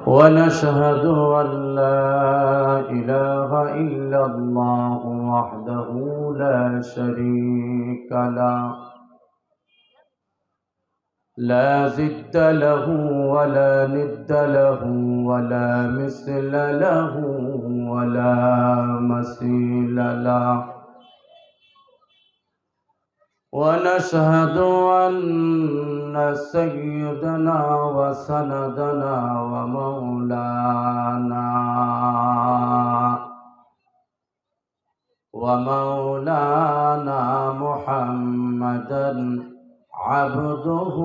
ونشهد أن لا إله إلا الله وحده لا شريك له لا ضد له ولا ند له ولا مثل له ولا مثيل له ونشهد أن سيدنا وسندنا ومولانا محمدا عبده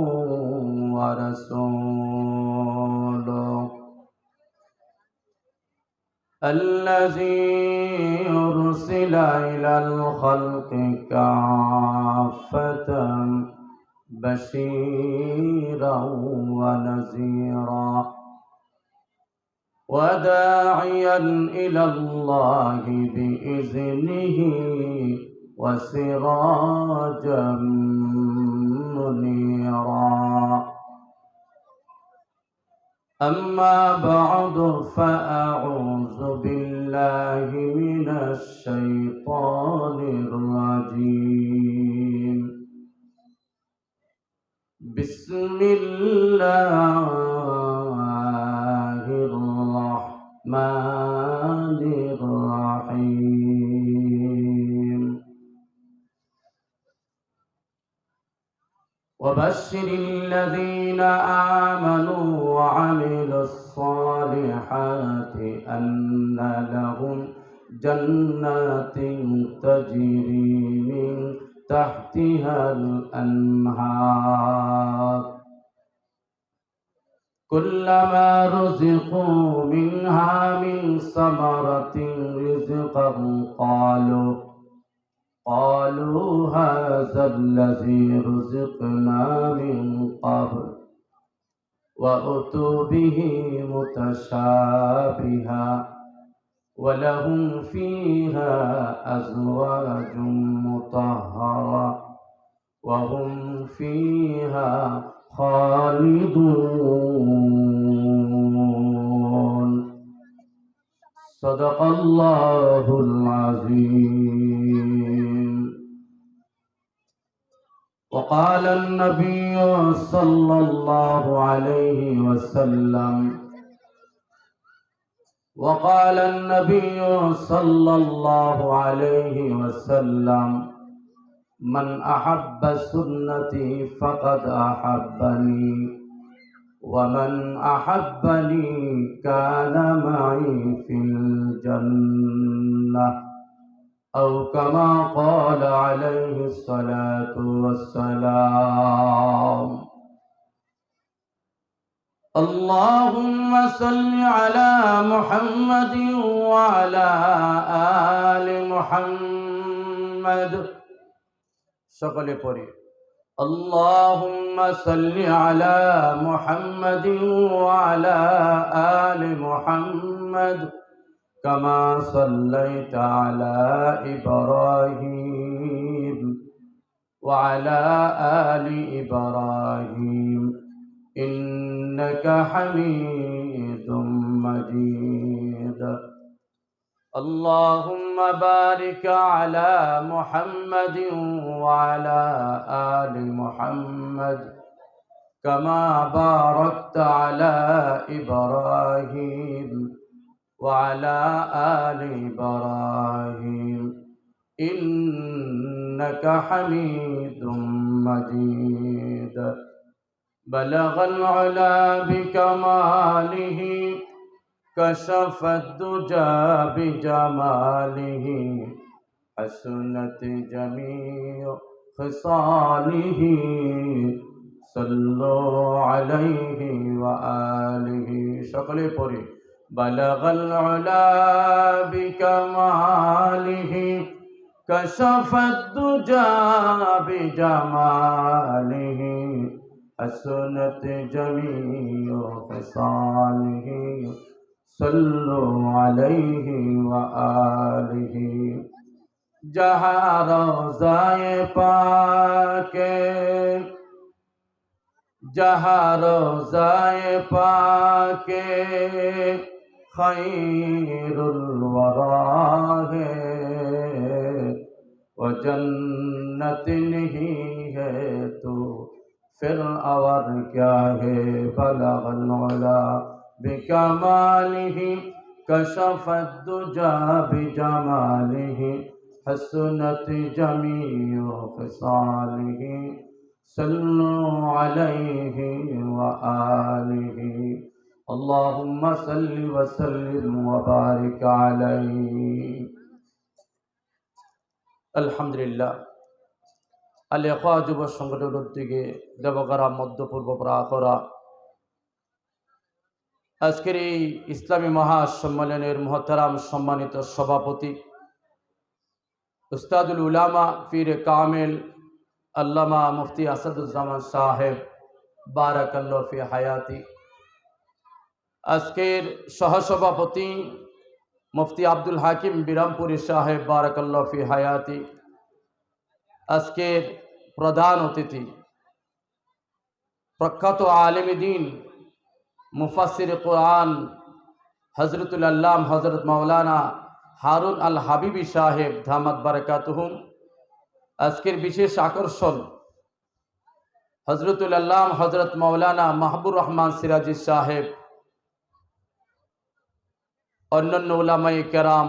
ورسوله الذي أرسل إلى الخلق كافة بشيرا ونذيرا وداعيا إلى الله بإذنه وسراجا منيرا أما بعد فأعوذ بالله من الشيطان الرجيم بسم الله الرحمن الرحيم وبشر الذين آمنوا وعملوا الصالحات أن لهم جنات تجري من تحتها الأنهار كلما رزقوا منها من ثمرة رزقا قالوا هذا الذي رزقنا من قبل وأتوا به متشابها ولهم فيها أزواج مطهرة وهم فيها خالدون صدق الله العظيم وقال النبي صلى الله عليه وسلم من أحب سنتي فقد أحبني ومن أحبني كان معي في الجنة أو كما قال عليه الصلاة والسلام اللهم صل على محمد وعلى آل محمد সকলে পড়ি اللهم صل على محمد وعلى آل محمد كما صليت على إبراهيم وعلى آل إبراهيم إنك حميد مجيد اللهم بارك على محمد وعلى آل محمد كما باركت على إبراهيم وعلى آل إبراهيم إنك حميد مجيد بلغ العلا بكماله كشف الدجى بجماله حسنت جميع خصاله صلوا عليه وآله شكله پوری بلغ العلا بكماله كشف الدجى بجماله حسنت جميع خصاله صلوا عليه وآله जहाँ रोज़ाए पाके जहाँ रोज़ाए पाके खैरुल वरा है, वो जन्नत नहीं है तो फिर और क्या है। बलगल उला बिकमालिही कशफत दुजा बिजमालिही हसनत जमीउ खिसालिही सल्लु अलैहि व आलिहि अल्लाहुम्मा सल्लि व सल्लिम व बारिक अलैहि। আলহামদুলিল্লাহ। আল ইখওয়া যুব সংগঠনের উদ্যোগে দেবগ্রাম মধ্যপূর্ব প্রাকরা আজকের এই ইসলামী মহাসম্মেলনের মহতারাম সম্মানিত সভাপতি উস্তাদুল উলামা পীর কামেল আল্লামা মুফতি আসাদুজ্জামান সাহেব বারাকাল্লাহু ফি হায়াতি, আজকের সহসভাপতি মুফতি আব্দুল হাকিম বিরামপুরী সাহেব বারাকাল্লাহু ফি হায়াতি, আজকের প্রধান অতিথি প্রখ্যাত আলেম দ্বীন মুফাসসির কুরআন হযরতুল আল্লাম হযরত মাওলানা হারুন আল হাবিবি সাহেব দামাত বারাকাতুহুম, আজকের বিশেষ আকর্ষণ হযরতুল আল্লাম হযরত মাওলানা মাহবুর রহমান সিরাজি সাহেব, অন্যান্য উলামায়ে কেরাম,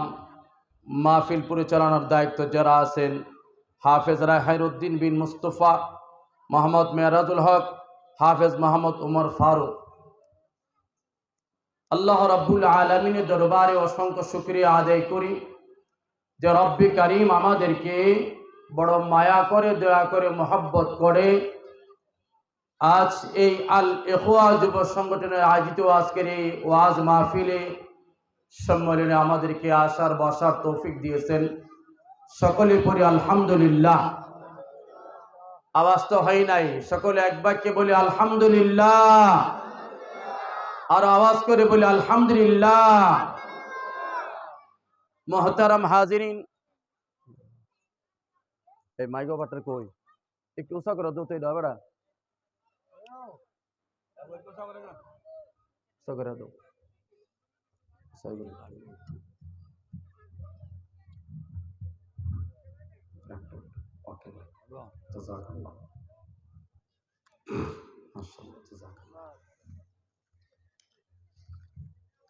মাহফিল পরিচালনার দায়িত্ব যারা আছেন হাফেজ রায়হানুদ্দিন বিন মুস্তফা, মোহাম্মদ মেরাজুল হক, হাফেজ মোহাম্মদ উমর ফারুক। আল্লাহ রাব্বুল আলামিনের দরবারে অসংখ্য শুকরিয়া আদায় করি যে রব্বি কারীম আমাদেরকে বড় মায়া করে, দয়া করে, মহব্বত করে আজ এই আল ইখওয়া যুব সংগঠনের আয়োজিত আজকের এই ওয়াজ মাহফিলে সম্মেলনে আমাদেরকে আসার বসার তৌফিক দিয়েছেন। সকলে পড়ি আলহামদুলিল্লাহ। আওয়াজ তো হয় নাই, সকলে এক বাক্যে বলি আলহামদুলিল্লাহ, আর আওয়াজ করে বলি আলহামদুলিল্লাহ। মোহতারাম হাজিরিন, এই মাইক বাটার কই একটু উঁচা করে দো তো এটা বেড়া উঁচা করে দো।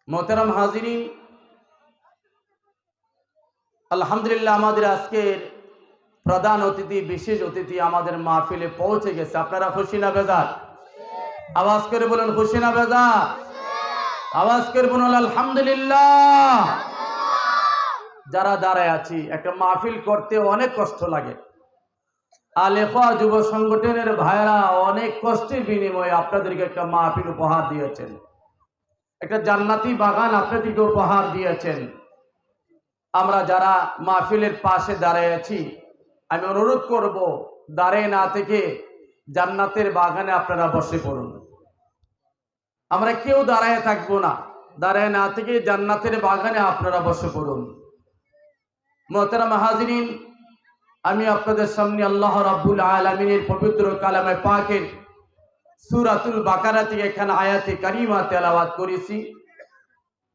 মোহতারাম হাজিরিন, আলহামদুলিল্লাহ আমাদের আজকের প্রধান অতিথি, বিশেষ অতিথি আমাদের মাহফিলে পৌঁছে গেছে। আপনারা খুশি না বেজার? আওয়াজ করে বলুন খুশি না বেজার? আওয়াজ করে বলুন আলহামদুলিল্লাহ। যারা দাঁড়ায় আছি, একটা মাহফিল করতে অনেক কষ্ট লাগে। আল ইখওয়া যুব সংগঠনের ভাইরা অনেক কষ্টের বিনিময়ে আপনাদেরকে একটা মাহফিল উপহার দিয়েছেন, একটা জান্নাতি বাগান আপনাদেরকে উপহার দিয়েছেন। আমরা যারা মাহফিলের পাশে দাঁড়ায় আছি, আমি অনুরোধ করব দাঁড়িয়ে না থেকে জান্নাতের বাগানে আপনারা বসে পড়ুন। আমরা কেউ দাঁড়ায় থাকবো না, দাঁড়ায় না থেকে জান্নাতের বাগানে আপনারা বসে পড়ুন। মোহতারাম হাজিরিন, আমি আপনাদের সামনে আল্লাহ রাব্বুল আলামিনের পবিত্র কালামে পাকের সূরাতুল বাকারা থেকে এখানে আয়াতে কারিমা তেলাওয়াত করেছি।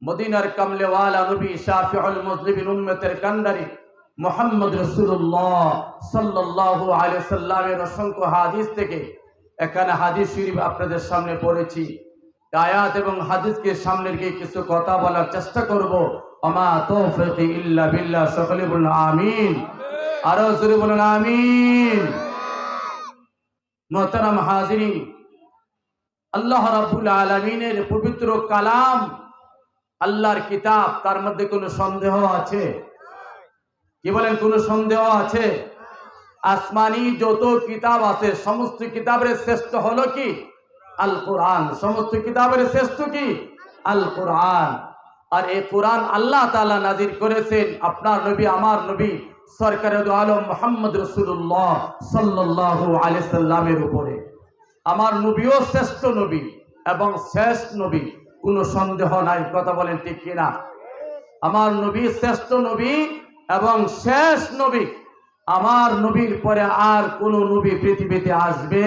মদিনার কামলেওয়ালা নবী শাফিউল মুজলিমিন উম্মতের কান্ডারি মুহাম্মদ রাসূলুল্লাহ সাল্লাল্লাহু আলাইহি সাল্লামের অসংখ্য হাদিস থেকে এখানে হাদিস শরীফ আপনাদের সামনে পড়েছি। আয়াত এবং হাদিসকে সামনে রেখে কিছু কথা বলার চেষ্টা করব। আমা তৌফিকি ইল্লা বিল্লাহ। সকলে বলুন আমিন, আরো জোরে বলুন আমিন। মোহতারাম হাজিরিন, আল্লাহ রাব্বুল আলামিনের পবিত্র কালাম, আল্লাহর কিতাব, তার মধ্যে কোনো সন্দেহ আছে? কি বলেন, কোনো সন্দেহ আছে? আসমানি যত কিতাব আছে সমস্ত কিতাবের শ্রেষ্ঠ হলো কি? আল কোরআন। সমস্ত কিতাবের শ্রেষ্ঠ কি? আল কোরআন। আর এই কোরআন আল্লাহ তাআলা নাজিল করেছেন আপনার নবী, আমার নবী সরকারে দু আলম মুহাম্মদ রাসূলুল্লাহ সাল্লাল্লাহু আলাইহি সাল্লামের উপরে। আমার নবীও শ্রেষ্ঠ নবী এবং শেষ নবী, কোনো সন্দেহ নাই। কথা বলেন ঠিক কিনা? আমার নবী শ্রেষ্ঠ নবী এবং শেষ নবী। আমার নবীর পরে আর কোন নবী পৃথিবীতে আসবে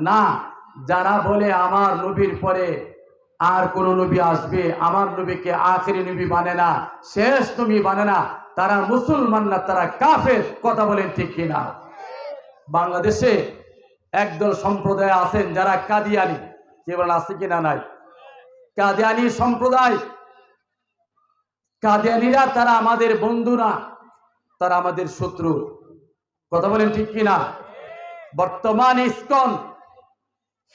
না। যারা বলে আমার নবীর পরে আর কোন নবী আসবে, আমার নবীকে আখেরি নবী মানে না, শেষ নবী মানে না, তারা মুসলমান না, তারা কাফের। কথা বলেন ঠিক কিনা? বাংলাদেশে একদল সম্প্রদায় আছেন যারা কাদিয়ানি, কেবল আছে কিনা নাই? কাদিয়ানি সম্প্রদায়, কাদিয়ানিরা তারা আমাদের বন্ধু না, তারা আমাদের শত্রু। কথা বলেন ঠিক কিনা? বর্তমান ইসকন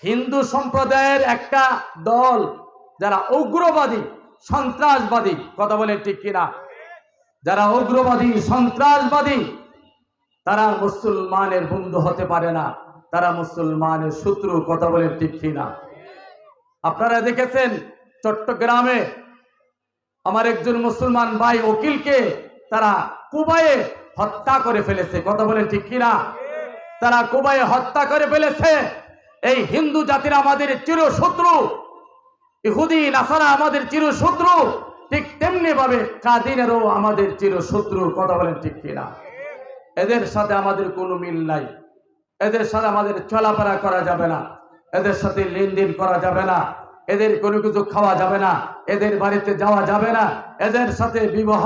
হিন্দু সম্প্রদায়ের একটা দল যারা উগ্রবাদী সন্ত্রাসবাদী। কথা বলেন ঠিক কিনা? যারা উগ্রবাদী সন্ত্রাসবাদী তারা মুসলমানের বন্ধু হতে পারে না, তারা মুসলমানের শত্রু। কথা বলেন ঠিক কিনা? আপনারা দেখেছেন চট্টগ্রামে আমার একজন মুসলমান ভাই উকিলকে তারা কুবায়ে হত্যা করে ফেলেছে। কথা বলেন ঠিক কিনা? তারা কুবায়ে হত্যা করে ফেলেছে। এই হিন্দু জাতির আমাদের চিরশত্রু, ইহুদি নাসারা আমাদের চিরশত্রু, ঠিক তেমনি ভাবে কাদিনেরও আমাদের চিরশত্রু। কথা বলেন ঠিক কিনা? এদের সাথে আমাদের কোনো মিল নাই, এদের সাথে আমাদের চলাফেরা করা যাবে না, এদের সাথে লেনদেন করা যাবে না, এদের কোনো কিছু খাওয়া যাবে না, এদের বাড়িতে যাওয়া যাবে না, এদের সাথে বিবাহ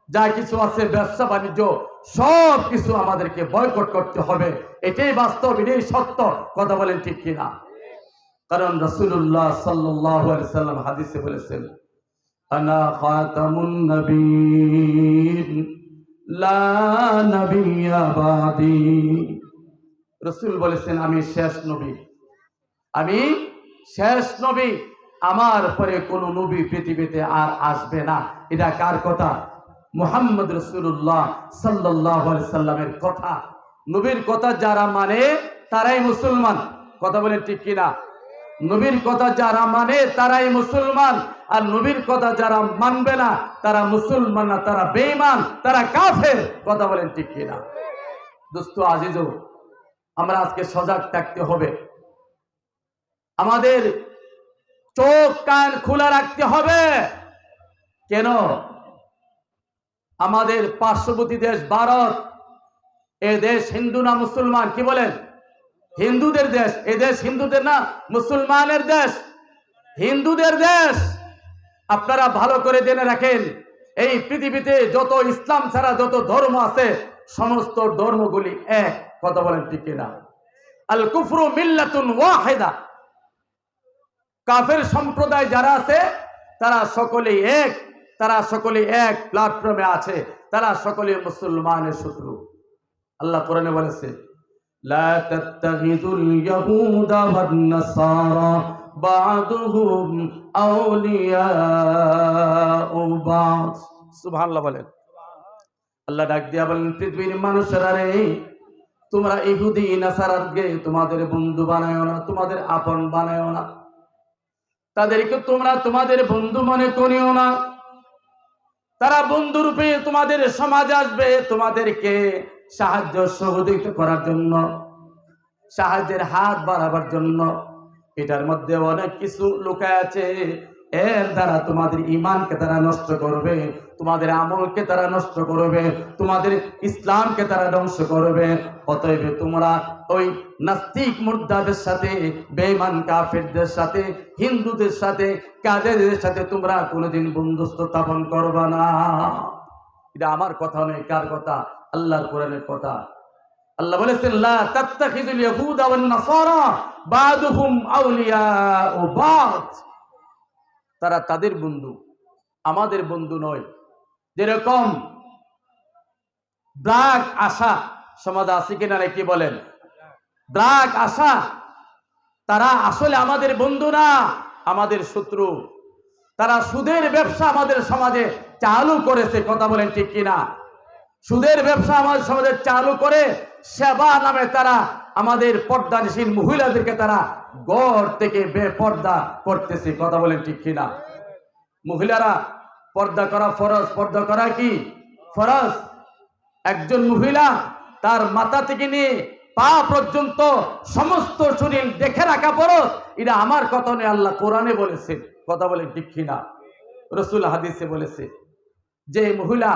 যা কিছু আছে, ব্যবসা বাণিজ্য, সব কিছু আমাদেরকে বয়কট করতে হবে। এটাই বাস্তব, এটাই সত্য। কথা বলেন ঠিক কিনা? কারণ রাসূলুল্লাহ সাল্লাল্লাহু আলাইহি সাল্লাম হাদিসে বলেছেন, আনা খাতামুন নবীন লা নবিয়্যা বাদি। রাসূল বলেছেন আমি শেষ নবী, আমি শেষ নবী, আমার পরে কোন নবী পৃথিবীতে আর আসবে না। এটা কার কথা? মুহাম্মদ রাসূলুল্লাহ সাল্লাল্লাহু আলাইহি সাল্লামের কথা। নবীর কথা যারা মানে তারাই মুসলমান। কথা বলেন ঠিক কিনা? নবীর কথা যারা মানে তারাই মুসলমান, আর নবীর কথা যারা মানবে না তারা মুসলমান না, তারা বেঈমান, তারা কাফের। কথা বলেন ঠিক কিনা? দোস্ত আজিজ, আমরা আজকে সজাগ থাকতে হবে, আমাদের চোখ কান খোলা রাখতে হবে। কেন? আমাদের পার্শ্ববর্তী দেশ ভারত, এ দেশ হিন্দু না মুসলমান? কি বলেন? হিন্দুদের দেশ। এ দেশ হিন্দুদের না মুসলমানের দেশ? হিন্দুদের দেশ। আপনারা ভালো করে জেনে রাখেন, এই পৃথিবীতে যত ইসলাম ছাড়া যত ধর্ম আছে সমস্ত ধর্মগুলি এক। কথা বলেন ঠিক কিনা? আল কুফরু মিল্লাতুন ওয়াহিদা। কাফের সম্প্রদায় যারা আছে তারা সকলেই এক, তারা সকলেই এক প্ল্যাটফর্মে আছে, তারা সকলেই মুসলমানের শত্রু। আল্লাহ কোরআনে বলেছে, লা তাত্তাখিযুল ইয়াহুদা ওয়ান নাসারা বা'দুহুম আউলিয়াউ বা'দ। সুবহানাল্লাহ বলেন। আল্লাহ ডাক দিয়া বলেন, পৃথিবীর মানুষেরা রে, তোমরা ইহুদি নাসারাকে তোমাদের বন্ধু বানায়ো না, তোমাদের আপন বানায়ো না, তাদেরকে তোমরা তোমাদের বন্ধু মনে করিও না। তারা বন্ধুরূপে তোমাদের সমাজে আসবে, তোমাদেরকে সাহায্য সহযোগিতা করার জন্য, সাহায্যের হাত বাড়াবার জন্য। এটার মধ্যে অনেক কিছু লুকায় আছে। এর দ্বারা তোমাদের ঈমানকে তারা নষ্ট করবে, তোমাদের আমলকে তারা নষ্ট করবে, তোমাদের ইসলামকে তারা ধ্বংস করবে। অতএব তোমরা ওই নাস্তিক মুর্দাদের সাথে, বেঈমান কাফেরদের সাথে, হিন্দুদের সাথে, কাদেরদের সাথে তোমরা কোনোদিন বন্ধুত্ব স্থাপন করবে না। এটা আমার কথা নয়, কার কথা? আল্লাহর কোরআনের কথা। আল্লাহ বলেছেন, লা তাত্তাখিযুল ইয়াহুদা ওয়ান নাসারা বা'দুহুম আউলিয়াউ বা'দ। তারা তাদের বন্ধু, আমাদের বন্ধু নয়। যেরকম ব্রাক আশা সমাজে আছে কিনা, কি বলেন? ব্রাক আশা, তারা আসলে আমাদের বন্ধু না, আমাদের শত্রু। তারা সুদের ব্যবসা আমাদের সমাজে চালু করেছে। কথা বলেন ঠিক কিনা? সুদের ব্যবসা আমাদের সমাজে চালু করে সেবা নামে তারা আমাদের পর্দাশীল মহিলাদেরকে তারা ঘর থেকে বেপর্দা করতেছে। কথা বলেন ঠিক কিনা? মহিলারা পর্দা করা ফরজ, পর্দা করা কি ফরজ? একজন মহিলা তার মাথা থেকে নিয়ে পা পর্যন্ত সমস্ত শরীর দেখে রাখা ফরজ। এটা আমার কথা নয়, আল্লাহ কোরআনে বলেছে। কথা বলেন ঠিক কিনা? রাসূল হাদিসে বলেছে, যে মহিলা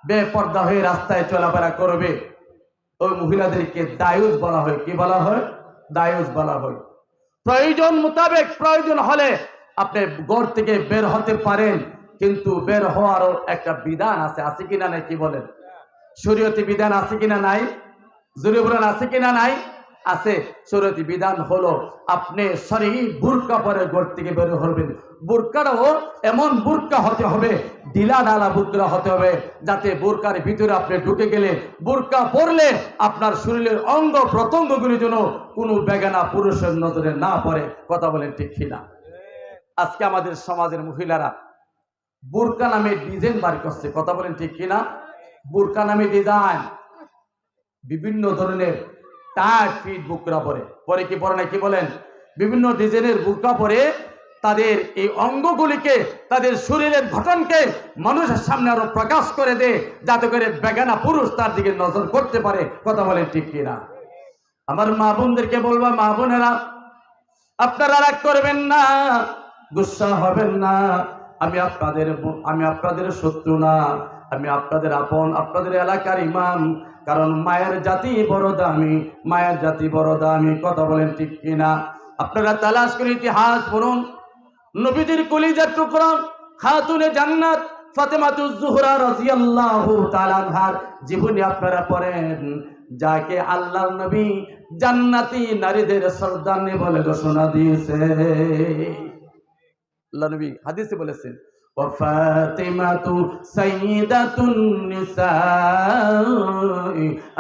বেপর্দা হয়ে রাস্তায় চলাফেরা করবে ওই মহিলাদেরকে দায়ুস বলা হয়। কি বলা হয়? দায়ুস বলা হয়। প্রয়োজন মোতাবেক প্রয়োজন হলে আপনি ঘর থেকে বের হতে পারেন, কিন্তু বের হওয়ারও একটা বিধান আছে। আছে কিনা নাই, কি বলেন? শরীয়তি বিধান আছে কিনা নাই? জরুরি বলেন, আছে কিনা নাই? আছে। শরীয়তি বিধান হলো আপনি শরীর বুরকা পরে ঘর থেকে বের হবেন। বুরকাটাও এমন বুরকা হতে হবে, ঢিলা ঢালা বুরকা হতে হবে, যাতে বুরকার ভিতরে আপনি ঢুকে গেলে, বুরকা পরলে আপনার শরীরের অঙ্গ প্রত্যঙ্গগুলি যেন কোনো বেগানা পুরুষের নজরে না পড়ে। কথা বলেন ঠিক কিনা? আজকে আমাদের সমাজের মহিলারা বুরকা নামে ডিজাইন বার করছে। কথা বলেন ঠিক কিনা? বুরকা নামে ডিজাইন, বিভিন্ন ধরনের টাইট ফিট বুরকা পরে, পরে কি পরে না, কি বলেন? বিভিন্ন ডিজাইনের বুরকা পরে তাদের এই অঙ্গগুলিকে, তাদের শরীরের গঠনকে মানুষের সামনে আরো প্রকাশ করে দেয়, যাতে করে বেগানা পুরুষ তার দিকে নজর করতে পারে। কথা বলেন ঠিক কিনা? আমার মা বোনদেরকে বলবো, মা বোনেরা আপনারা রাগ করবেন না, গুসা হবেন না। আমি আপনাদের শত্রু না, আমি আপনাদের আপন, আপনাদের এলাকার ইমাম। কারণ মায়ের জাতি বড় দামি, মায়ের জাতি বড় দামি। কথা বলেন ঠিক কিনা? আপনারা তালাশ করে ইতিহাস পড়ুন, নবীদের কলিজার টুকরা খাতুনে জান্নাত ফাতেমাতুজ জোহরা রাদিয়াল্লাহু তাআলা আনহার জীবনী আপনারা পড়েন, যাকে আল্লাহর নবী জান্নাতি নারীদের সর্দারনি বলে ঘোষণা দিয়েছে। আল্লাহ নবী হাদিসে বলেছেন, ওয়া ফাতিমাতু সাইয়্যিদাতুন নিসাই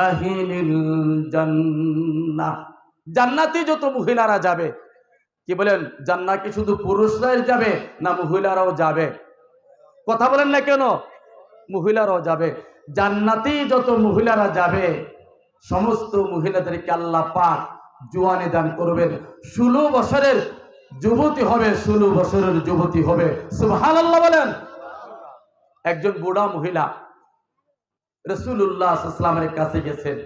আহলিল জান্নাহ। জান্নাতে যত মহিলারা যাবে, কি বলেন, জান্নাতে শুধু পুরুষরাই যাবে না মহিলারাও যাবে? কথা বলেন না কেন? মহিলারাও যাবে। জান্নাতে যত মহিলারা যাবে, সমস্ত মহিলাদেরকে আল্লাহ পাক জওয়ানি দান করবেন। 16 বছরের যুবতী হবে, 16 বছরের যুবতী হবে। সুবহানাল্লাহ বলেন। একজন বুড়া মহিলা রাসূলুল্লাহ সাল্লাল্লাহু আলাইহি ওয়াসাল্লামের কাছে গেছেন,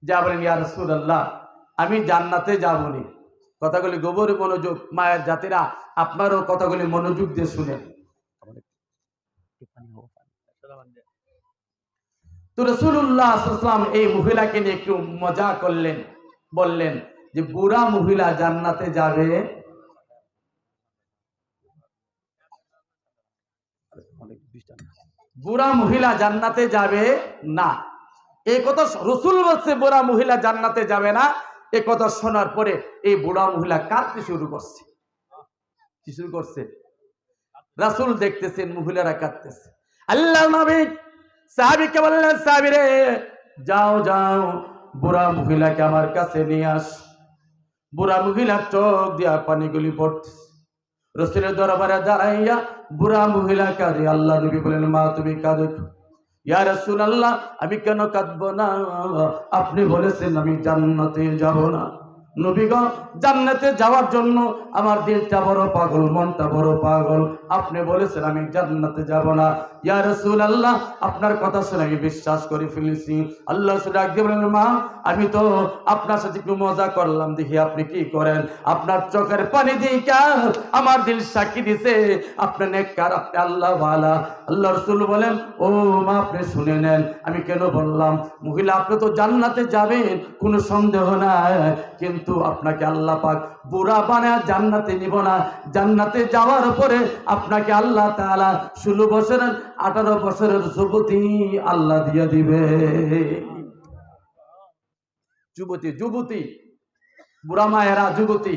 যা বলেন, ইয়া রাসূলুল্লাহ, আমি জান্নাতে যাবনি। কথাগুলি গভীর মনোযোগ, মায়ের জাতিরা আপনারও কথাগুলি মনোযোগ দিয়ে শুনেন। তো রাসূলুল্লাহ সাল্লাল্লাহু আলাইহি ওয়াসাল্লাম এই মহিলাকে নিয়ে একটু মজা করলেন, বললেন যে বুড়া মহিলা জান্নাতে যাবে? বুড়া মহিলা জান্নাতে যাবে না। এই কথা রাসূল বলছে, বুড়া মহিলা জান্নাতে যাবে না। এই কথা শোনার পরে এই বুড়া মহিলা কাঁদতে শুরু করছে। কি শুরু করছে? রাসূল দেখতেছেন মহিলারা কাঁদতেছে। আল্লাহ নবী সাহাবীকে বললেন, সাহাবী রে, যাও যাও, বুড়া মহিলাকে আমার কাছে নিয়ে আস। বুড়া মহিলার চোখ দিয়া পানিগুলি পড়তেছে। রাসূলের দরবারে দাঁড়াইয়া বুড়া মহিলা কাঁদে। আল্লাহ নবী বলেন, মা তুমি কাঁদো? ইয়া রাসূলুল্লাহ, আমি কেন কাঁদবো না? আপনি বলেছেন আমি জান্নাতে যাব না। নবী গো, জান্নাতে যাওয়ার জন্য আমার দিলটা বড় পাগল, মনটা বড় পাগল। আপনি বলেছেন আমি জান্নাতে যাব না। ইয়া রাসূলুল্লাহ, আপনার কথা শুনে আমি বিশ্বাস করে ফেলেছি। আল্লাহ রাসূল ডাকতে বলেন, মা আমি তো আপনার সাথে একটু মজা করলাম, দেখি আপনি কি করেন। আপনার চোখের পানি দিয়ে আমার দিল সাক্ষী দিছে আপনি নেককার, আপনি আল্লাহ ওয়ালা। আল্লাহ রাসূল বলেন, ও মা আপনি শুনে নেন, আমি কেন বললাম। মহিলা, আপনি তো জান্নাতে যাবেন, কোনো সন্দেহ নাই, কিন্তু আপনাকে আল্লাহ পাক বুড়া বানায় জান্নাতে নিব না। জান্নাতে যাওয়ার পরে আপনাকে আল্লাহ তাআলা 16 বছরের 18 বছরের যুবতী আল্লাহ দিয়ে দিবে। যুবতী, যুবতী, বুড়া মায়েরা যুবতী,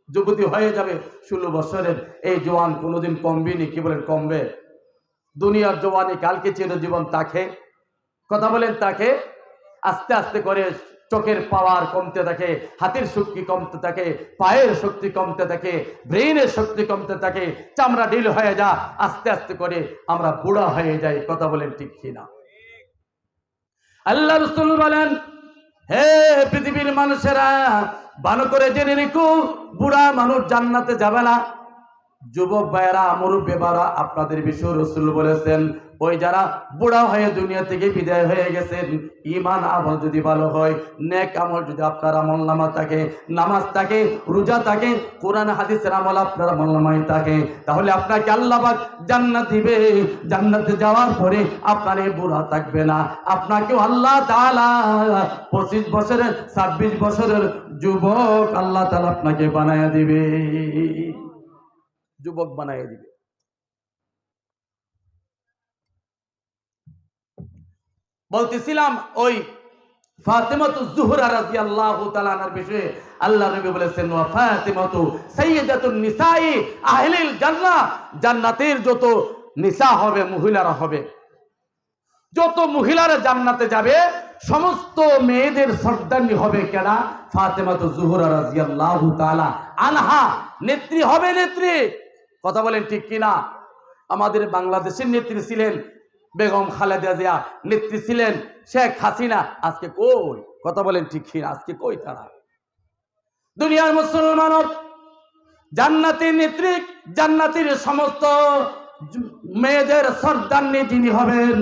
যুবতী হয়ে যাবে 16 বছরের। এই জওয়ান কোনোদিন কমবে নি? কি বলেন, কমবে? দুনিয়ার জওয়ানি কালকে চিরজীবন তাকে। কথা বলেন, তাকে। আস্তে আস্তে করে চোখের পাওয়ার কমতে থাকে, হাতের শক্তি কমতে থাকে, পায়ের শক্তি কমতে থাকে, ব্রেইনের শক্তি কমতে থাকে, চামড়া ঢিল হয়ে যা, আস্তে আস্তে করে আমরা বুড়া হয়ে যাই। কথা বলেন ঠিক কিনা? আল্লাহ রাসূল বলেন, হে পৃথিবীর মানুষেরা, ভালো করে জেনে রেখো, বুড়া মানুষ জান্নাতে যাবে না। যুবক ভাইয়েরা, মুরব্বী বাবা, আপনাদের বিষয়ে রাসূল বলেছেন, ওই যারা বুড়া হয়ে দুনিয়া থেকে বিদায় হয়ে গেছেন, ঈমান আমল যদি ভালো হয়, নেক আমল যদি আপনার আমলনামা থাকে, নামাজ থাকে, রোজা থাকে, কোরআন হাদিসের আমল আপনার আমলনামায় থাকে, তাহলে আপনাকে আল্লাহ পাক জান্নাত দিবে। জান্নাতে যাওয়ার পরে আপনার এই বুড়া থাকবে না, আপনাকেও আল্লাহ তাআলা 25 বছরের 26 বছরের যুবক আল্লাহ তাআলা আপনাকে বানায়া দিবে, যুবক বানায়া দিবে। বলতেছিলাম ওই ফাতেমাতুজ জোহরা রাদিয়াল্লাহু তাআলা আনহার বিষয়ে আল্লাহ নবী বলেছেন, ওয়া ফাতেমাতু সাইয়্যিদাতুন নিসাই আহলিল জান্নাহ, জান্নাতের যত নিসা হবে, মহিলারা হবে, যত মহিলারা জান্নাতে যাবে সমস্ত মেয়েদের সর্দারনি হবে কেনা? ফাতেমাতুজ জোহরা রাদিয়াল্লাহু তাআলা আনহা নেত্রী হবে, নেত্রী। কথা বলেন ঠিক কিনা? আমাদের বাংলাদেশের নেত্রী ছিলেন বেগম খালেদা জিয়া, নেত্রী ছিলেন শেখ হাসিনা, আজকে কই? কথা বলেন ঠিক কিনা? আজকে কই তারা? দুনিয়ার মুসলমান জান্নাতের নেত্রী, জান্নাতের সমস্ত মেয়েদের সর্দারনি যিনি হবেন,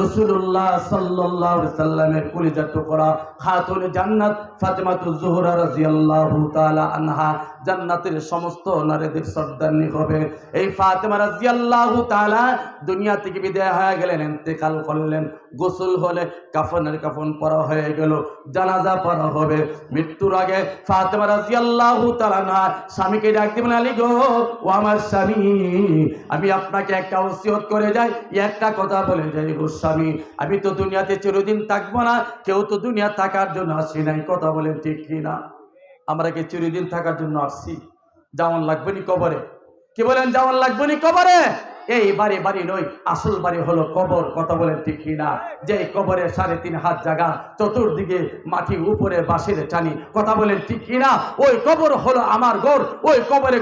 রাসূলুল্লাহ সাল্লাল্লাহু আলাইহি সাল্লামের কলিজার টুকরা খাতুন জান্নাত ফাতেমাতুজ জোহরা রাদিয়াল্লাহু তাআলা আনহা জান্নাতের সমস্ত নারীদের সর্দারনি হবে। এই ফাতেমা রাদিয়াল্লাহু তাআলা দুনিয়া থেকে বিদায় হয়ে গেলেন, ইন্তেকাল করলেন, গোসল হলে কাফনের কাফন পরা হয়ে গেল, জানাজা পড়া হবে। মৃত্যুর আগে ফাতেমা রাদিয়াল্লাহু তাআলা আনহা স্বামীকে ডাক দিবেন, আলী গো, ও আমার স্বামী, আমি আপনাকে একটা ওসিয়ত করে যাই, একটা কথা বলে যাই গো স্বামী, আমি তো দুনিয়াতে চিরদিন থাকবো না, কেউ তো দুনিয়া থাকার জন্য আসি নাই। কথা বলেন ঠিক কিনা? আমরা কি চিরদিন থাকার জন্য আসছি? যাওয়ান লাগবে নি কবরে? কি বলেন, যাওয়ান লাগবে নি কবরে? এই বাড়ি বাড়ি নয়, আসল বাড়ি হলো কবর। কথা বলেন ঠিক কিনা? যে কবরে 3.5 হাত জায়গা, চতুর্দিকে মাটি, উপরে বাঁশের টানি। কথা বলেন ঠিক কিনা? ওই কবর হলো আমার ঘর। ওই কবরে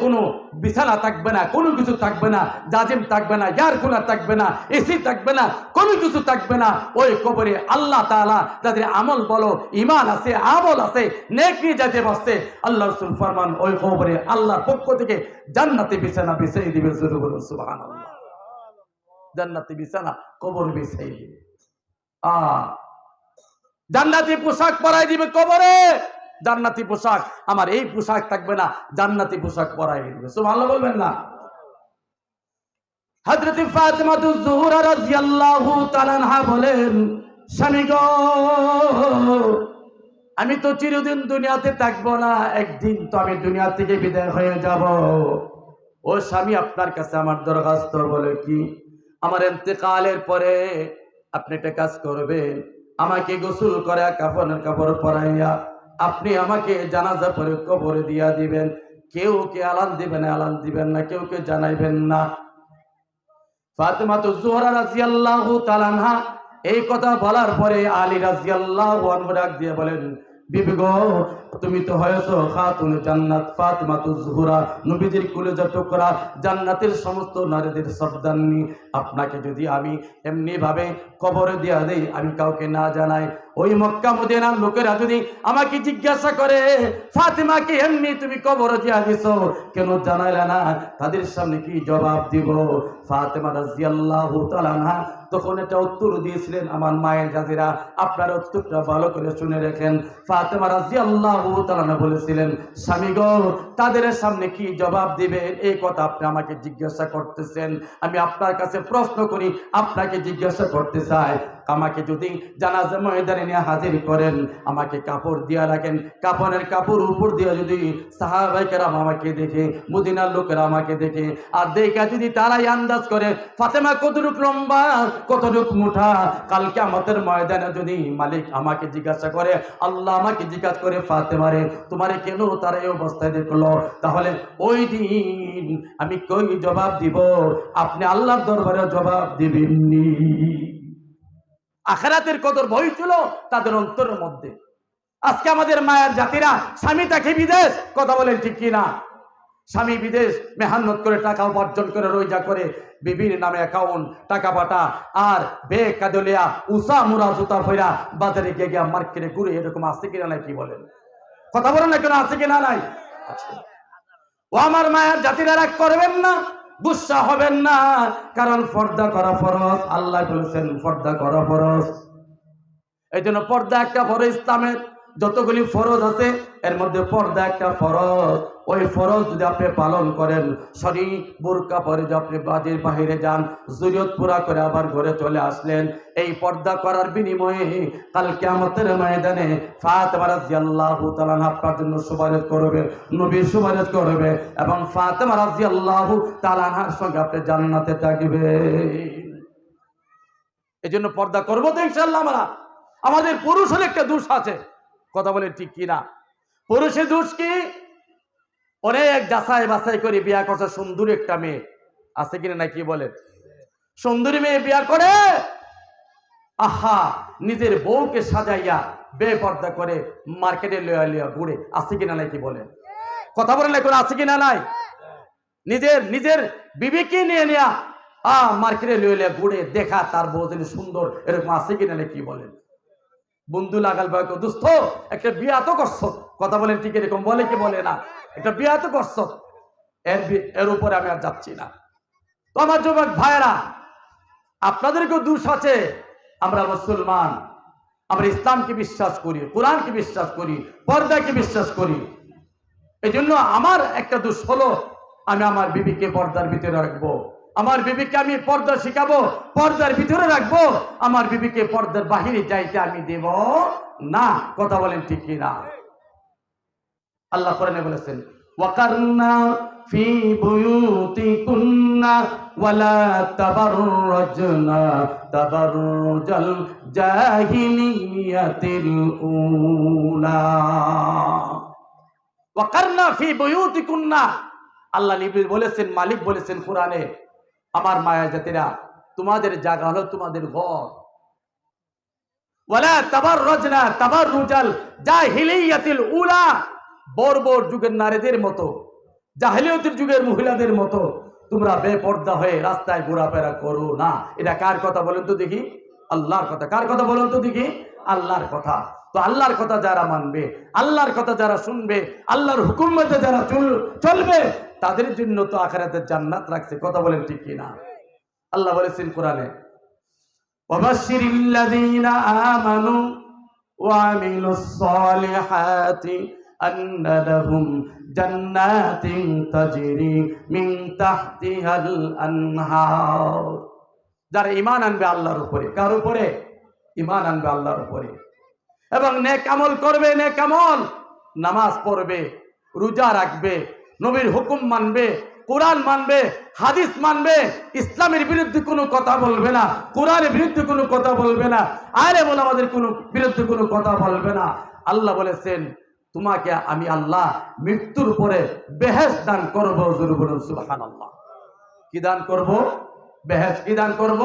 কোনো বিছানা থাকবে না, কোনো কিছু থাকবে না, জাজিম থাকবে না, এয়ার কুলার থাকবে না, এসি থাকবে না, কোনো কিছু থাকবে না। ওই কবরে আল্লাহ তাআলা যাদের আমল বলো, ঈমান আছে, আমল আছে, নেকি যাতে বসে, আল্লাহ রাসূল ফরমান, ওই কবরে আল্লাহর পক্ষ থেকে জান্নাতি বিছানা বিছিয়ে দিবে। সুবহানাল্লাহ, জান্নাতি বিছানা কবর বিছিয়ে দিবে। জান্নাতি পোশাক পরাই দিবে কবরে, জান্নাতি পোশাক। আমার এই পোশাক থাকবে না, জান্নাতি পোশাক পরাই দিবে। সুবহানাল্লাহ বলবেন না? হযরত ফাতেমাতুজ জোহরা রাদিয়াল্লাহু তাআলা আনহা বলেন, স্বামী গো, আমি তো চিরদিন দুনিয়াতে থাকবো না, একদিন তো আমি দুনিয়া থেকে বিদায় হয়ে যাব। ও স্বামী, আপনার কাছে আমার দরখাস্ত, বলে কি? আমার ইন্তেকালের পরে আপনি একটা কাজ করবেন, আমাকে গোসল করে কাফনের কাপড় পরাইয়া আপনি আমাকে জানাজা পরে কবরে দিয়া দিবেন। কেউ কে আলান দিবেন, আলান দিবেন না, কেউ কে জানাইবেন না। ফাতেমাতুজ জোহরা রাদিয়াল্লাহু তাআলা আনহা এই কথা বলার পরে আলী রাদিয়াল্লাহু আনহু ডাক দিয়ে বলেন, বিবি গো, তুমি তো হয়েছো খাতুন জান্নাত ফাতেমাতুজ জোহরা, নবীজির কলিজার টুকরা, জান্নাতের সমস্ত নারীদের সর্দারনি। আপনাকে যদি আমি এমনি ভাবে কবরে দিয়া দেই, আমি কাউকে না জানাই, ওই মক্কা মদিনার লোকেরা যদি আমাকে জিজ্ঞাসা করে, ফাতেমাকে এমনি তুমি কবরে দিয়া দিছো, কেন জানাইলে না? তাদের সামনে কি জবাব দিব? ফাতেমা রাদিয়াল্লাহু তাআলা আনহা তখন এটা উত্তর দিয়েছিলেন। আমার মায়ের জাতিরা, আপনারা উত্তরটা ভালো করে শুনে রাখেন। ফাতেমা রাদিয়াল্লাহু তাআলা আনহা বলেছিলেন, স্বামী গো, তাদের সামনে কি জবাব দিবেন? এই কথা আপনি আমাকে জিজ্ঞাসা করতেছেন। আমি আপনার কাছে প্রশ্ন করি, আপনাকে জিজ্ঞাসা করতে চাই, আমাকে যদি জানাজা ময়দানে নিয়ে হাজির করেন, আমাকে কাপড় দিয়া রাখেন, কাপড়ের কাপড় উপর দিয়ে যদি সাহাবায়ে কেরাম আমাকে দেখে, মদিনার লোকেরা আমাকে দেখে, আর দেখা যদি তারাই আন্দাজ করে ফাতেমা কতটুক লম্বা, কতটুক মোটা, কালকে আমাদের ময়দানে যদি মালিক আমাকে জিজ্ঞাসা করে, আল্লাহ আমাকে জিজ্ঞাসা করে, ফাতেমারে তোমারে কেন তারা এই অবস্থায় দেখলো, তাহলে ওই দিন আমি কই জবাব দিব? আপনি আল্লাহর দরবারে জবাব দিবেননি। আখিরাতের কদর ভয় ছিল তাদের অন্তরের মধ্যে। আজকে আমাদের মায়ের জাতিরা স্বামী তাকে বিদেশ। কথা বলেন ঠিক কিনা? স্বামী বিদেশ মেহনত করে টাকা উপার্জন করে, রোজা করে, বিবির নামে অ্যাকাউন্ট, টাকা পাঠা, আর বেগ কাদলিয়া, উষা মুরা জুতা ফেরা বাজারে গিয়ে মার্কেটে ঘুরে, এরকম আছে কিনা নাই? কি বলেন? কথা বলেন না কেন? আছে কিনা নাই? আচ্ছা, ও আমার মায়ের জাতিরা রাগ করবেন না, গুসা হবেন না, কারণ পর্দা করা ফরজ। আল্লাহ বলেছেন পর্দা করা ফরজ। এই জন্য পর্দা একটা ফরজ। ইসলামের যতগুলি ফরজ আছে এর মধ্যে পর্দা একটা ফরজ। ওই ফরজ যদি আপনি পালন করেন, শরী বোরকা পরে যদি আপনি বাড়ির বাহিরে যান, জরুরত পুরা করে আবার ঘরে চলে আসলেন, এই পর্দা করার বিনিময়ে কাল কিয়ামতের ময়দানে ফাতেমা রাদিয়াল্লাহু তাআলা আপনার জন্য সুপারিশ করবে, নবীর সুপারিশ করবে, এবং ফাতেমা রাদিয়াল্লাহু তাআলার সঙ্গে আপনি জান্নাতে থাকবেন। এই জন্য পর্দা করবো তো ইনশাআল্লাহ। আমরা আমাদের পুরুষের একটা দোষ আছে, কথা বলে ঠিক কিনা? পুরুষের দোষ কি? অনেক যাচাই বাছাই করে বিয়া করছে সুন্দরী একটা মেয়ে, আছে কিনা নাকি বলেন? সুন্দরী মেয়ে বিয়া করে, আহা, নিজের বউকে সাজাইয়া বেপর্দা করে মার্কেটে লইয়া লইয়া ঘুরে, আছে কিনা নাকি বলেন? কথা বলেন এখন, আছে কিনা নাই? নিজের বিবিকে নিয়ে নেয়া মার্কেটে লইয়া লইয়া ঘুরে, দেখা তার বউ যেন সুন্দর, এরকম আছে কিনা নাকি বলেন? বন্ধু লাগাল ভাই, দোস্ত একটা বিয়া তো করছ, কথা বলেন ঠিক এরকম বলে কি বলে না? একটা বিয়া তো করছ, এর উপরে আমি আর যাচ্ছি না। তো আমার যুবক ভাইয়েরা, আপনাদেরকেও দোষ আছে। আমরা মুসলমান, আমরা ইসলামকে বিশ্বাস করি, কোরআনকে বিশ্বাস করি, পর্দাকে বিশ্বাস করি। এই জন্য আমার একটা দোষ হলো, আমি আমার বিবিকে পর্দার ভিতরে রাখবো, আমার বিবিকে আমি পর্দা শিখাবো, পর্দার ভিতরে রাখবো, আমার বিবিকে পর্দার বাহিরে যাইতে আমি দেব না। কথা বলেন ঠিক কিনা? আল্লাহ কোরআনে বলেছেন, ওয়াকারনা ফি বুয়ুতিকুন্না ওয়ালা তাবাররাজনা তাবাররুজাল জাহিলিয়াতিল উলা। ওয়াকারনা ফি বুয়ুতিকুন্না, আল্লাহ নবী বলেছেন, মালিক বলেছেন কোরআনে, আমার মায়া জাতিরা, তোমাদের জায়গা হলো তোমাদের ঘর। ওয়ালা তাবাররাজনা তাবাররুজাল জাহিলিয়াতিল উলা, বর্বর যুগের নারীদের মতো, জাহিলিয়াতের যুগের মহিলাদের মতো তোমরা বেপর্দা হয়ে রাস্তায় ঘোরাফেরা করো না। এটা কার কথা বলেন তো দেখি? আল্লাহর কথা। কার কথা বলেন তো দেখি? আল্লাহর কথা। তো আল্লাহর কথা যারা মানবে, আল্লাহর কথা যারা শুনবে, আল্লাহর হুকুম মতে যারা চলবে, তাদের জন্য তো আখিরাতের জান্নাত রাখছে। কথা বলেন ঠিক কিনা? আল্লাহ বলেছেন কোরআনে, ওয়াবাশশিরিল্লাযীনা আমানু ওয়া আমিলুস সালিহাতি আন্না লাহুম জান্নাতিন তাজরি মিন তাহতিহাল আনহার। যারা ঈমান আনবে আল্লাহর উপরে, কার উপরে? ঈমান আনবে আল্লাহর উপরে, এবং নেক আমল করবে, নেক আমল, নামাজ পড়বে, রোজা রাখবে, নবীর হুকুম মানবে, কোরআন মানবে, হাদিস মানবে, ইসলামের বিরুদ্ধে কোনো কথা বলবে না, কোরআনের বিরুদ্ধে কোনো কথা বলবে না, আলেম ওলামাদের কোনো বিরুদ্ধে কোনো কথা বলবে না। আল্লাহ বলেছেন, তোমাকে আমি আল্লাহ মৃত্যুর পরে বেহেশত দান করব। জোরে বলুন সুবহানাল্লাহ। কি দান করব? বেহেশত। কি দান করব?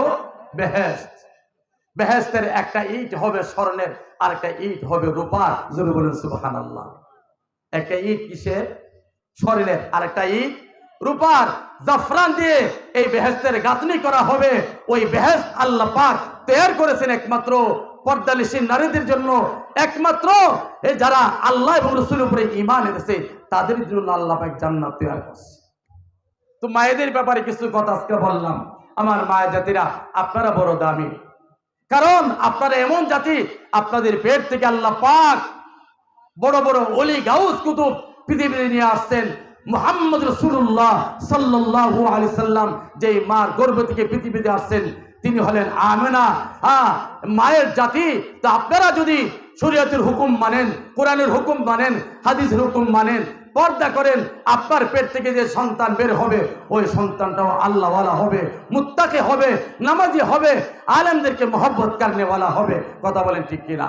বেহেশত। বেহেশতের একটা ইট হবে স্বর্ণের, আর একটা ইট হবে রূপার। জোরে বলুন সুবহানাল্লাহ। একটা ইট কিসের? স্বর্ণের, আর একটা ইট রূপার। জাফরান দিয়ে এই বেহেশতের গাঁথনি করা হবে। ওই বেহেশত আল্লাহ পাক তৈরি করেছেন একমাত্র পর্দালিসীন নারীদের জন্য, একমাত্র যারা আল্লাহ এবং রাসূলের উপরে ঈমান এনেছে তাদের জন্য আল্লাহ পাক জান্নাত তৈরি করছে। তো মায়েদের ব্যাপারে কিছু কথা আজকে বললাম। আমার মায়ের জাতিরা, আপনারা বড় দামি, কারণ আপনারা এমন জাতি, আপনাদের পেট থেকে আল্লাহ পাক বড় বড় ওলি গাউস কুতুব পৃথিবীতে নিয়ে আসছেন। মুহাম্মদ রাসূলুল্লাহ সাল্লাল্লাহু আলাইহি সাল্লাম যেই মার গর্ভ থেকে পৃথিবীতে আসছেন, তিনি হলেন আমেনা। মায়ের জাতি। তো আপনারা যদি শরীয়তের হুকুম মানেন, কোরআনের হুকুম মানেন, হাদিসের হুকুম মানেন, পর্দা করেন, আপনার পেট থেকে যে সন্তান বের হবে ওই সন্তানটাও আল্লাহওয়ালা হবে, মুত্তাকি হবে, নামাজি হবে, আলেমদেরকে মহব্বত করনেওয়ালা হবে। কথা বলেন ঠিক কিনা?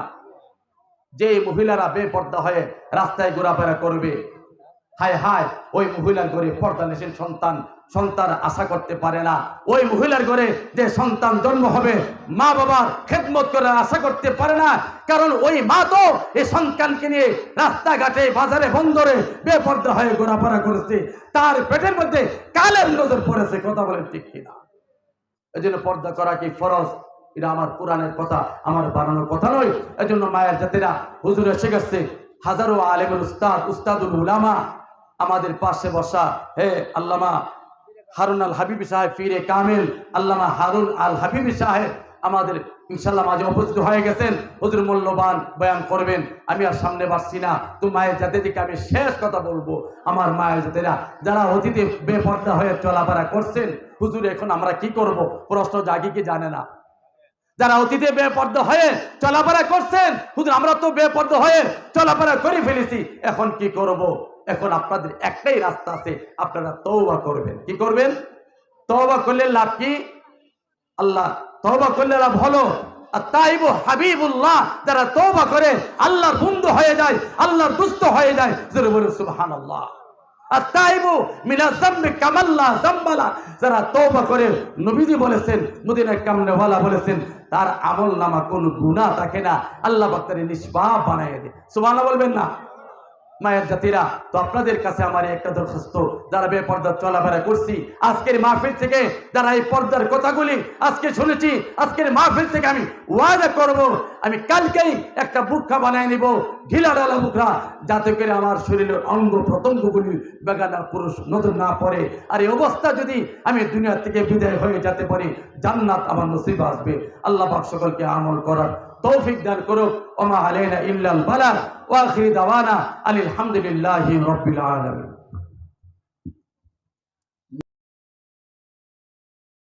যে মহিলারা বেপর্দা হয়ে রাস্তায় ঘোরাফেরা করবে, হায় হায়, ওই মহিলার ঘরে পর্দানিসীন সন্তান আশা করতে পারে না। ওই মহিলার ঘরে যে সন্তান জন্ম হবে, মা বাবার খেদমত করে আশা করতে পারে না, কারণ ওই মা তো এই সন্তানকে নিয়ে রাস্তাঘাটে, বাজারে, বন্দরে বেপর্দা হয়ে ঘোরাফেরা করেছে, তার পেটের মধ্যে কালের নজর পড়েছে। কথা বলেন ঠিক কিনা? এই জন্য পর্দা করা কি ফরজ? এটা আমার কোরআনের কথা, আমার বানানোর কথা নয়। এই জন্য মায়ের জাতিরা, হুজুর এসে গেছে, হাজারো আলেমের উস্তাদুল উলামা, আমাদের পাশে বসা হে আল্লামা হারুন আল হাবিবি সাহেব পীরে কামিল আল্লামা হারুন আল হাবিবি সাহেব আমাদের ইনশাল্লাহ মাঝে উপস্থিত হয়ে গেছেন। হুজুর মূল্যবান বয়ান করবেন। আমি আর সামনে বাসছি না, তো মায়ের জাতি থেকে আমি শেষ কথা বলবো। আমার মায়ের জাতিরা যারা অতীতে বেপর্দা হয়ে চলাফেরা করছেন, হুজুর এখন আমরা কি করব? প্রশ্ন জাগি কি জানে না? যারা অতীতে বেপর্দা হয়ে চলাফেরা করছেন, হুজুর আমরা তো বেপর্দা হয়ে চলাফেরা করে ফেলেছি, এখন কি করব? এখন আপনাদের একটাই রাস্তা আছে, আপনারা তওবা করবেন। কি করবেন? তওবা করলে লাভ কি? আল্লাহ তওবা করলে লাভ হলো আত-তাইবু হাবিবুল্লাহ, যারা তওবা করে আল্লাহর বন্ধু হয়ে যায়, আল্লাহর দুস্ত হয়ে যায়। জোরে বলুন সুবহানাল্লাহ। আত-তাইবু মিনাজ যামবি কামাল্লা যামবালা, যারা তওবা করে, নবীজি বলেছেন, মদিনার কামনেওয়ালা বলেছেন, তার আমলনামা কোনো গুনাহ থাকে না, আল্লাহ পাক তাকে নিষ্পাপ বানায় দেয়। সুবহানাল্লাহ বলবেন না? মায়ের জাতিরা, তো আপনাদের কাছে আমার একটা দরখাস্ত, যারা বেপর্দা চলাফেরা করছি, আজকের মাহফিল থেকে যারা এই পর্দার কথাগুলি আজকে শুনেছি, আজকের মাহফিল থেকে আমি ওয়াদা করব, আমি কালকেই একটা বুকখা বানায় নিব, ঢিলা ঢালা বুকরা, যাতে করে আমার শরীরের অঙ্গ প্রত্যঙ্গগুলি বেগানা পুরুষ নতুন না পড়ে। আর এই অবস্থা যদি আমি দুনিয়া থেকে বিদায় হয়ে যেতে পারি, জান্নাত আমার নসিব আসবে। আল্লাহ পাক সকলকে আমল করার তৌফিক দান করুক। ওমা আলাইনা ইল্লাল বালাগ ওয়া আখির দাওয়ানা আলহামদুলিল্লাহি রাব্বিল আলামিন।